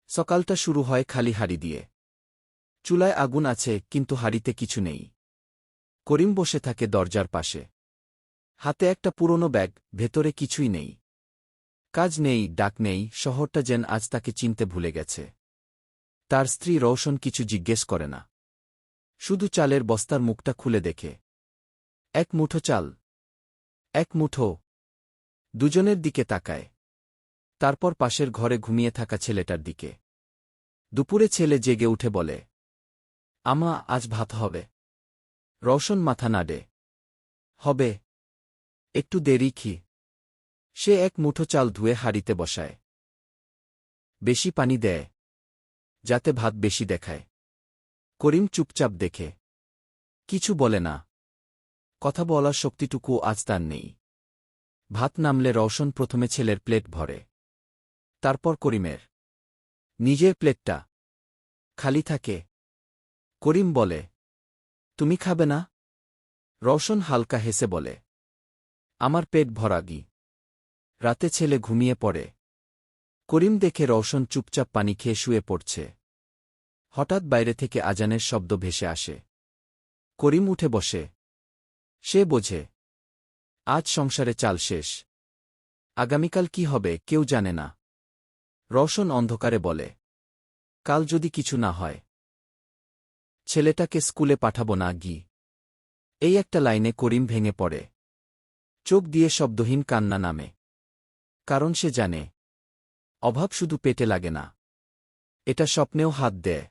সকালটা শুরু হয় খালি হাঁড়ি দিয়ে। চুলায় আগুন আছে কিন্তু হাঁড়িতে কিছু নেই। করিম বসে থাকে দরজার পাশে। হাতে একটা পুরনো ব্যাগ, ভেতরে কিছুই নেই। কাজ নেই, ডাক নেই, শহরটা যেন আজ তাকে চিনতে ভুলে গেছে। তার স্ত্রী রওশন কিছু জিজ্ঞেস করে না। শুধু চালের বস্তার মুখটা খুলে দেখে। এক মুঠো চাল। এক মুঠো। দুজনের দিকে তাকায়। তারপর পাশের ঘরে ঘুমিয়ে থাকা ছেলেটার দিকে। দুপুরে ছেলে জেগে উঠে বলে, আমা, আজ ভাত হবে। রওশন মাথা নাড়ে। হবে। একটু দেরি কি? সে এক মুঠো চাল ধুয়ে হাঁড়িতে বসায়। বেশি পানি দেয়, যাতে ভাত বেশি দেখায়। করিম চুপচাপ দেখে। কিছু বলে না। কথা বলার শক্তিটুকু আজ তার নেই। ভাত নামলে রওশন প্রথমে ছেলের প্লেট ভরে। তারপর করিমের। নিজের প্লেটটা খালি থাকে। করিম বলে, তুমি খাবে না? রওশন হালকা হেসে বলে, আমার পেট ভরাগি। রাতে ছেলে ঘুমিয়ে পড়ে। করিম দেখে রওশন চুপচাপ পানি খেয়ে শুয়ে পড়ছে। হঠাৎ বাইরে থেকে আজানের শব্দ ভেসে আসে। করিম উঠে বসে। সে বোঝে, আজ সংসারে চাল শেষ। আগামীকাল কি হবে কেউ জানে না। রওশন অন্ধকারে বলে, কাল যদি কিছু না হয়, ছেলেটাকে স্কুলে পাঠাবো না গি। এই একটা লাইনে করিম ভেঙে পড়ে। চোখ দিয়ে শব্দহীন কান্না নামে। কারণ সে জানে, অভাব শুধু পেটে লাগে না, এটা স্বপ্নেও হাত দেয়।